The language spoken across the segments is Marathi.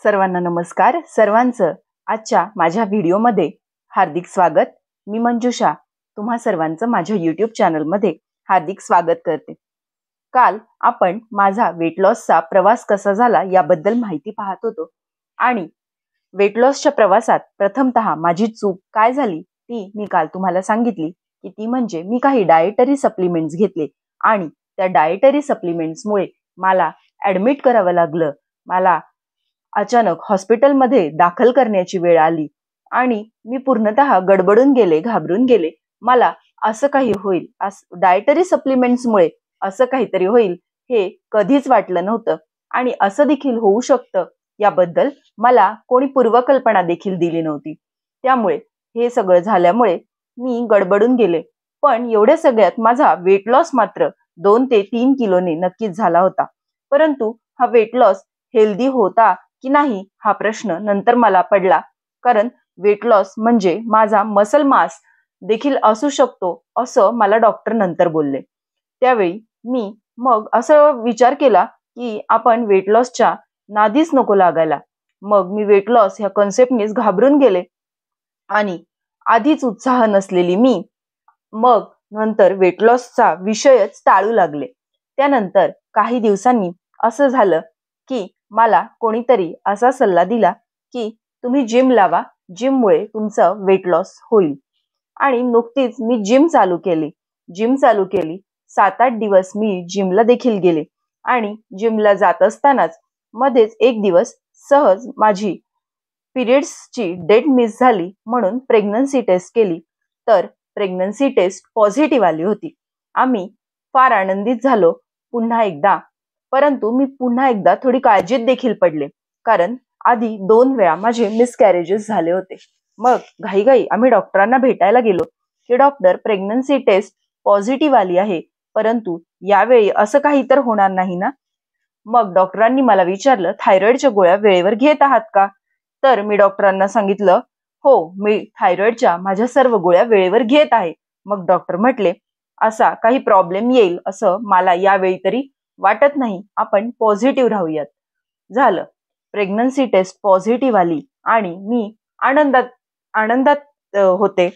सर्वांना नमस्कार. सर्वांचं आजच्या माझ्या व्हिडिओमध्ये हार्दिक स्वागत. मी मंजुषा तुम्हा सर्वांचं माझ्या YouTube चॅनलमध्ये हार्दिक स्वागत करते. काल आपण माझा वेट लॉसचा प्रवास कसा झाला याबद्दल माहिती पाहत होतो आणि वेट लॉसच्या प्रवासात प्रथमतः माझी चूक काय झाली ती मी काल तुम्हाला सांगितली की ती म्हणजे मी काही डाएटरी सप्लिमेंट्स घेतले आणि त्या डाएटरी सप्लिमेंट्समुळे मला ॲडमिट करावं लागलं. मला अचानक हॉस्पिटलमध्ये दाखल करण्याची वेळ आली आणि मी पूर्णतः गडबडून गेले, घाबरून गेले. मला असं काही होईल, डाएटरी सप्लिमेंट्समुळे असं काहीतरी होईल हे कधीच वाटलं नव्हतं आणि असं देखील होऊ शकतं याबद्दल मला कोणी पूर्वकल्पना देखील दिली नव्हती. त्यामुळे हे सगळं झाल्यामुळे मी गडबडून गेले. पण एवढ्या सगळ्यात माझा वेट लॉस मात्र 2 ते 3 किलोने नक्कीच झाला होता. परंतु हा वेट लॉस हेल्दी होता की नाही हा प्रश्न नंतर मला पडला, कारण वेट लॉस म्हणजे माझा मसल मास देखील असू शकतो असं मला डॉक्टर नंतर बोलले. त्यावेळी मी मग असं विचार केला की आपण वेट लॉसच्या नादीच नको लागायला. मग मी वेट लॉस ह्या कन्सेप्टनीच घाबरून गेले आणि आधीच उत्साह नसलेली मी मग नंतर वेट लॉसचा विषयच टाळू लागले. त्यानंतर काही दिवसांनी असं झालं की मला कोणीतरी असा सल्ला दिला की तुम्ही जिम लावा, जिममुळे तुमचं वेट लॉस होईल. आणि नुकतीच मी जिम चालू केली. 7-8 दिवस मी जिमला देखील गेले आणि जिमला जात असतानाच मध्येच एक दिवस सहज माझी पिरियड्सची डेट मिस झाली म्हणून प्रेग्नन्सी टेस्ट केली, तर प्रेग्नन्सी टेस्ट पॉझिटिव्ह आली होती. आम्ही फार आनंदित झालो पुन्हा एकदा. परंतु मी पुन्हा एकदा थोडी काळजीत देखील पडले, कारण आधी 2 वेळा माझे मिसकॅरेजेस झाले होते. मग घाईघाई आम्ही डॉक्टरांना भेटायला गेलो की डॉक्टर प्रेग्नन्सी टेस्ट पॉझिटिव्ह आली आहे, परंतु यावेळी असं काही तर होणार नाही ना. मग डॉक्टरांनी मला विचारलं थायरॉइडच्या गोळ्या वेळेवर घेत आहात का. तर मी डॉक्टरांना सांगितलं हो, मी थायरॉइडच्या माझ्या सर्व गोळ्या वेळेवर घेत आहे. मग डॉक्टर म्हटले असा काही प्रॉब्लेम येईल असं मला यावेळी तरी वाटत नाही, आपण पॉझिटिव्ह राहूयात. झालं, प्रेग्नन्सी टेस्ट पॉझिटिव्ह आली आणि मी आनंदात होते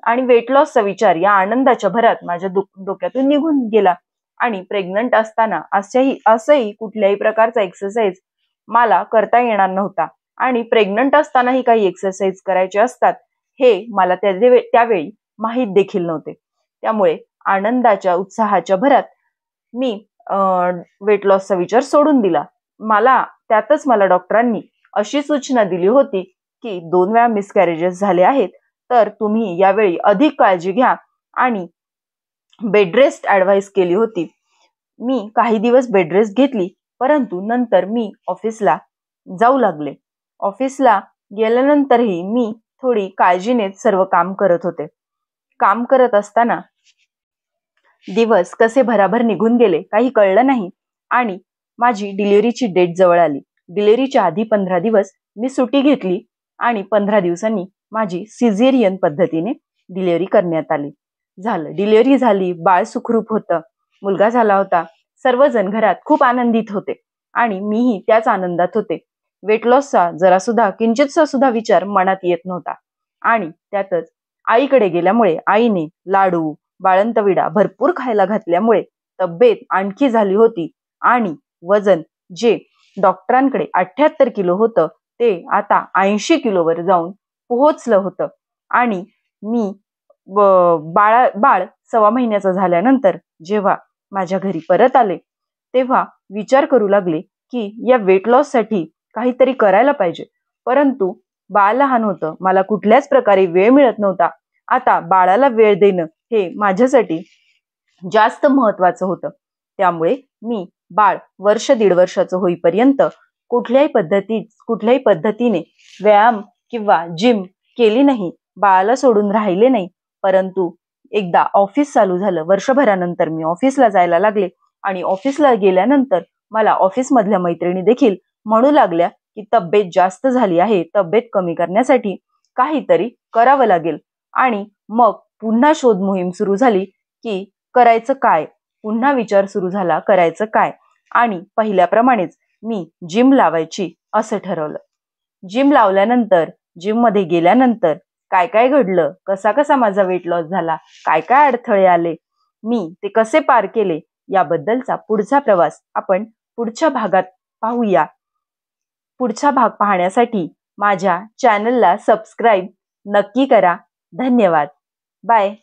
आणि वेट लॉसचा विचार या आनंदाच्या भरात माझ्या डोक्यातून निघून गेला. आणि प्रेग्नंट असताना असंही कुठल्याही प्रकारचा एक्सरसाइज मला करता येणार नव्हता आणि प्रेग्नंट असतानाही काही एक्सरसाइज करायचे असतात हे मला त्यावेळी माहीत देखील नव्हते. त्यामुळे आनंदाच्या उत्साहाच्या भरात मी वेट लॉसचा विचार सोडून दिला. त्यातच मला डॉक्टरांनी अशी सूचना दिली होती की 2 वेळा मिसकॅरेजेस झाले आहेत, तर तुम्ही यावेळी अधिक काळजी घ्या आणि बेड रेस्ट ॲडवाइस केली होती. मी काही दिवस बेड रेस्ट घेतली, परंतु नंतर मी ऑफिसला जाऊ लागले. ऑफिसला गेल्यानंतरही मी थोडी काळजीनेच सर्व काम करत होते. काम करत असताना दिवस कसे भराभर निघून गेले काही कळलं नाही आणि माझी डिलिव्हरीची डेट जवळ आली. डिलिव्हरीच्या आधी 15 दिवस मी सुट्टी घेतली आणि 15 दिवसांनी माझी सिझेरियन पद्धतीने डिलिव्हरी करण्यात आली. झालं, डिलिव्हरी झाली, बाळ सुखरूप होतं, मुलगा झाला होता. सर्वजण घरात खूप आनंदित होते आणि मीही त्याच आनंदात होते. वेट लॉसचा किंचितसा सुद्धा विचार मनात येत नव्हता. आणि त्यातच आईकडे गेल्यामुळे आईने लाडू, बाळंतविडा भरपूर खायला घातल्यामुळे तब्येत आणखी झाली होती आणि वजन जे डॉक्टरांकडे 78 किलो होतं ते आता 80 किलोवर जाऊन पोहोचलं होतं. आणि मी बाळ 1.25 महिन्याचा झाल्यानंतर जेव्हा माझ्या घरी परत आले तेव्हा विचार करू लागले की या वेट लॉससाठी काहीतरी करायला पाहिजे. परंतु बाळ लहान होतं, मला कुठल्याच प्रकारे वेळ मिळत नव्हता. आता बाळाला वेळ देणं हे माझ्यासाठी जास्त महत्वाचं होतं. त्यामुळे मी बाळ 1-1.5 वर्षाचं होईपर्यंत कुठल्याही पद्धतीने व्यायाम किंवा जिम केली नाही, बाळाला सोडून राहिले नाही. परंतु एकदा ऑफिस चालू झालं, वर्षभरानंतर मी ऑफिसला जायला लागले आणि ऑफिसला गेल्यानंतर मला ऑफिसमधल्या मैत्रिणी देखील म्हणू लागल्या की तब्येत जास्त झाली आहे, तब्येत कमी करण्यासाठी काहीतरी करावं लागेल. आणि मग पुन्हा शोध मोहीम सुरू झाली की करायचं काय, पुन्हा विचार सुरू झाला करायचं काय. आणि पहिल्याप्रमाणेच मी जिम लावायची असं ठरवलं. जिम लावल्यानंतर, जिम मध्ये गेल्यानंतर काय काय घडलं, कसा कसा माझा वेट लॉस झाला, काय काय अडथळे आले, मी ते कसे पार केले, याबद्दलचा पुढचा प्रवास आपण पुढच्या भागात पाहूया. पुढचा भाग पाहण्यासाठी माझ्या चॅनलला सबस्क्राईब नक्की करा. धन्यवाद. बाय.